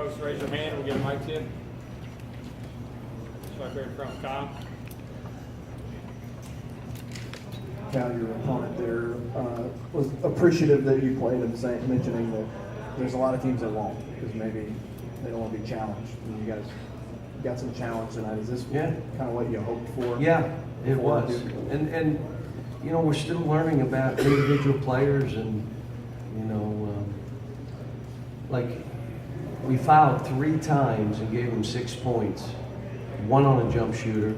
post, raise your hand, we'll get a mic to you. Just right there in front of Kyle. Cal, your opponent there, was appreciative that you played him, mentioning that there's a lot of teams that won't because maybe they don't want to be challenged. And you guys got some challenge tonight. Is this kind of what you hoped for? Yeah, it was. And you know, we're still learning about individual players, and you know, like we fouled 3 times and gave them 6 points. 1 on a jump shooter,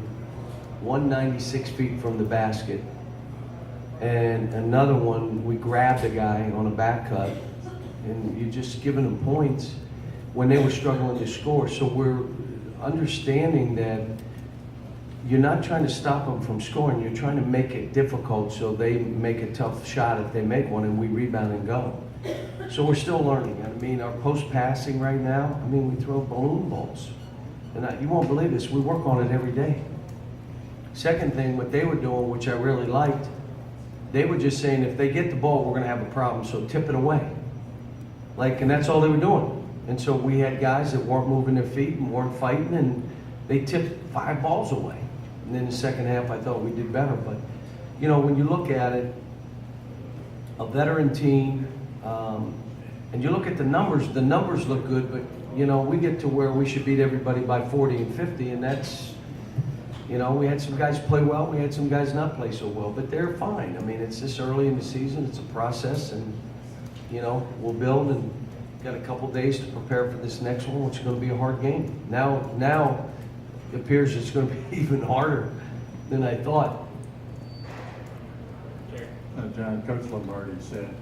196 feet from the basket. And another one, we grabbed a guy on a back cut, and you're just giving them points when they were struggling to score. So we're understanding that you're not trying to stop them from scoring, you're trying to make it difficult so they make a tough shot if they make one, and we rebound and go. So we're still learning. I mean, our post passing right now, I mean, we throw balloon balls. And you won't believe this, we work on it every day. Second thing, what they were doing, which I really liked, they were just saying, if they get the ball, we're gonna have a problem, so tip it away. Like, and that's all they were doing. And so we had guys that weren't moving their feet and weren't fighting, and they tipped 5 balls away. And then the second half, I thought we did better. But, you know, when you look at it, a veteran team, and you look at the numbers look good, but, you know, we get to where we should beat everybody by 40 and 50, and that's, you know, we had some guys play well, we had some guys not play so well, but they're fine. I mean, it's this early in the season, it's a process, and, you know, we'll build, and got a couple days to prepare for this next one, which is going to be a hard game. Now it appears it's going to be even harder than I thought. John, Coach Lombardi said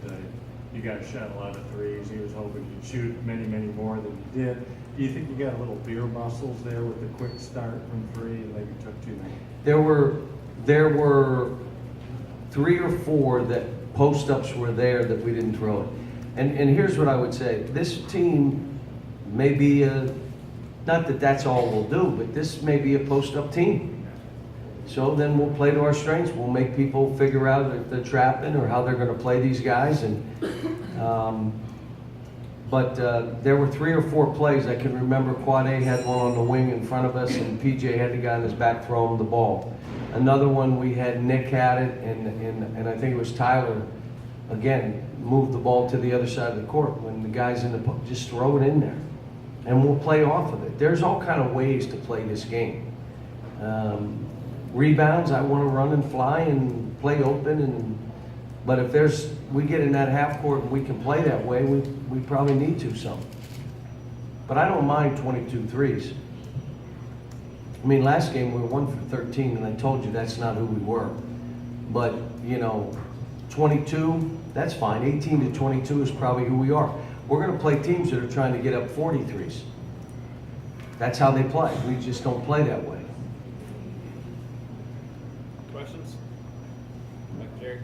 you guys shot a lot of threes. He was hoping you'd shoot many, many more than you did. Do you think you got a little beer muscles there with the quick start from 3 and maybe took too many? There were 3 or 4 that post-ups were there that we didn't throw it. And here's what I would say. This team may be not that that's all we'll do, but this may be a post-up team. So then we'll play to our strengths. We'll make people figure out if they're trapping or how they're going to play these guys. But there were 3 or 4 plays. I can remember Quad A had one on the wing in front of us, and PJ had the guy on his back throw him the ball. Another one, we had Nick had it, and I think it was Tyler, again, moved the ball to the other side of the court when the guys in the just throw it in there, and we'll play off of it. There's all kind of ways to play this game. Rebounds, I want to run and fly and play open, but if we get in that half court and we can play that way, we probably need to some. But I don't mind 22 threes. I mean, last game we were 1 for 13, and I told you that's not who we were. But, you know, 22, that's fine. 18 to 22 is probably who we are. We're going to play teams that are trying to get up 43s. That's how they play. We just don't play that way. Questions? Jerry?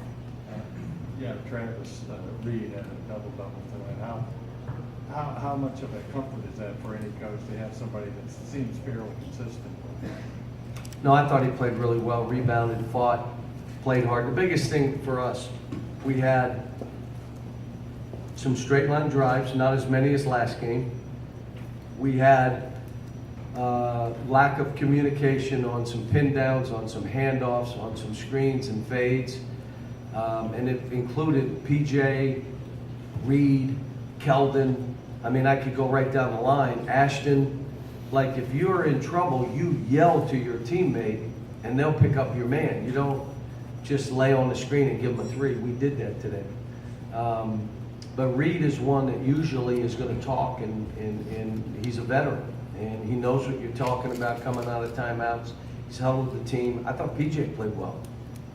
Yeah, Travis Reed had a double-double tonight. How much of a comfort is that for any coach to have somebody that seems fairly consistent? No, I thought he played really well, rebounded, fought, played hard. The biggest thing for us, we had some straight line drives, not as many as last game. We had lack of communication on some pin downs, on some handoffs, on some screens and fades. And it included PJ, Reed, Keldon. I mean, I could go right down the line. Ashton. Like, if you're in trouble, you yell to your teammate and they'll pick up your man. You don't just lay on the screen and give him a 3. We did that today. But Reed is one that usually is going to talk, and he's a veteran. And he knows what you're talking about coming out of timeouts. He's held with the team. I thought PJ played well.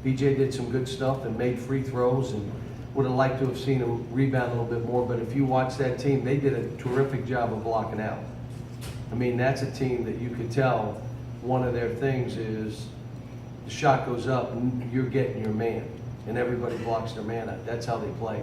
PJ did some good stuff and made free throws, and would have liked to have seen him rebound a little bit more. But if you watch that team, they did a terrific job of blocking out. I mean, that's a team that you could tell one of their things is the shot goes up and you're getting your man, and everybody blocks their man out. That's how they play.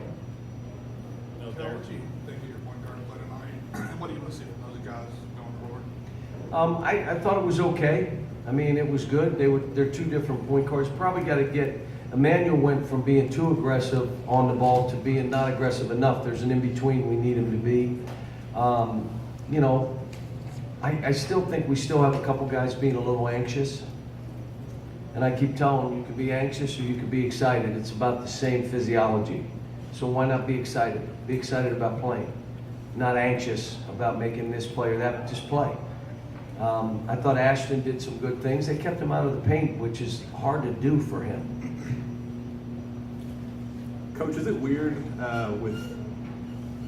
How would you think of your point guard play tonight? And what do you want to see from those guys going forward? I thought it was okay. I mean, it was good. They're 2 different point guards. Probably got to get Emmanuel went from being too aggressive on the ball to being not aggressive enough. There's an in between we need him to be. you know, I still think we still have a couple guys being a little anxious. And I keep telling them, you can be anxious or you can be excited. It's about the same physiology. So why not be excited? Be excited about playing. Not anxious about making this play or that, just play. I thought Ashton did some good things. They kept him out of the paint, which is hard to do for him. Coach, is it weird with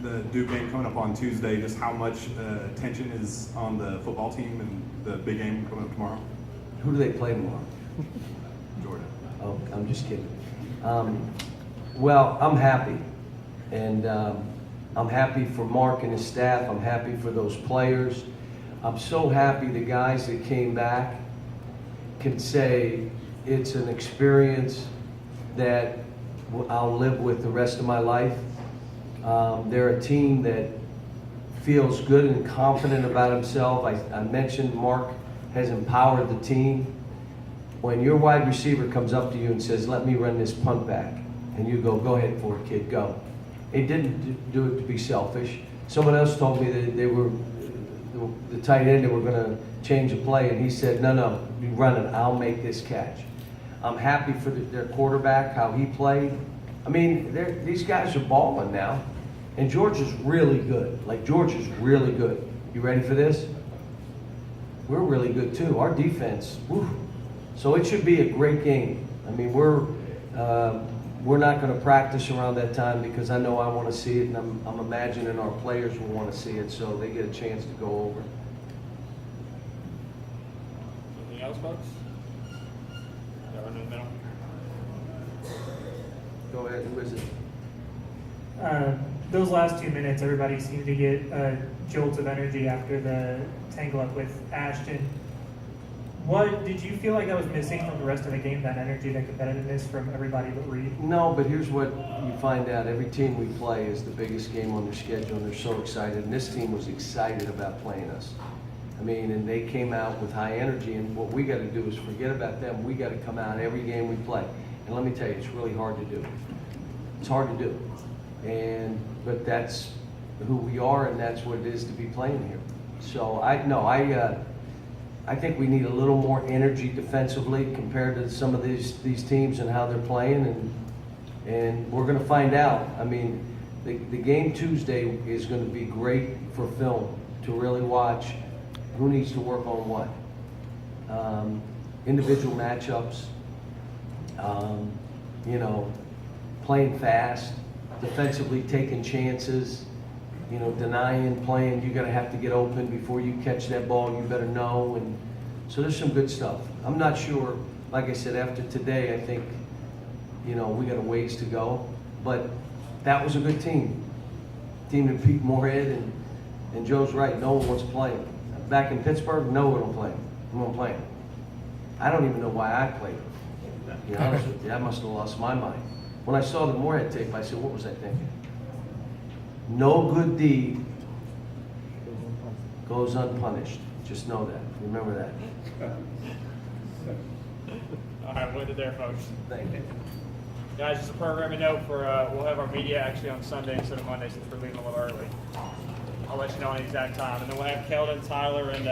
the Duke game coming up on Tuesday, just how much attention is on the football team and the big game coming up tomorrow? Who do they play tomorrow? Georgia. Oh, I'm just kidding. Well, I'm happy. And I'm happy for Mark and his staff. I'm happy for those players. I'm so happy the guys that came back can say it's an experience that I'll live with the rest of my life. They're a team that feels good and confident about himself. I mentioned Mark has empowered the team. When your wide receiver comes up to you and says, let me run this punt back, and you go ahead for it, kid, go. He didn't do it to be selfish. Someone else told me that they were, the tight end, they were going to change a play, and he said, no, you run it, I'll make this catch. I'm happy for their quarterback, how he played. I mean, these guys are balling now, and George is really good. Like, George is really good. You ready for this? We're really good, too. Our defense, whew. So it should be a great game. I mean, we're not going to practice around that time because I know I want to see it, and I'm imagining our players will want to see it, so they get a chance to go over. Anything else, folks? That one in the middle. Go ahead, who is it? Those last 2 minutes, everybody seemed to get a jolt of energy after the tangle up with Ashton. What did you feel like that was missing from the rest of the game? That energy, that competitiveness from everybody but Reed? No, but here's what you find out. Every team we play is the biggest game on their schedule, and they're so excited. And this team was excited about playing us. I mean, and they came out with high energy, and what we got to do is forget about them. We got to come out every game we play. And let me tell you, it's really hard to do. It's hard to do. But that's who we are, and that's what it is to be playing here. So I think we need a little more energy defensively compared to some of these teams and how they're playing, and we're going to find out. I mean, the game Tuesday is going to be great for film to really watch who needs to work on what. Individual matchups, you know, playing fast, defensively taking chances, you know, denying, playing, you're going to have to get open before you catch that ball, you better know. And so there's some good stuff. I'm not sure, like I said, after today, I think, you know, we got a ways to go. But that was a good team. Team that Pete Moorhead and Joe's right, no one wants to play him. Back in Pittsburgh, no one will play him. I'm going to play him. I don't even know why I played him. To be honest with you, I must have lost my mind. When I saw the Moorhead tape, I said, what was I thinking? No good deed goes unpunished. Just know that. Remember that. All right, we'll end it there, folks. Thank you. Guys, just a programming note for we'll have our media actually on Sunday instead of Monday since we're leaving a little early. I'll let you know on the exact time, and then we'll have Keldon, Tyler, and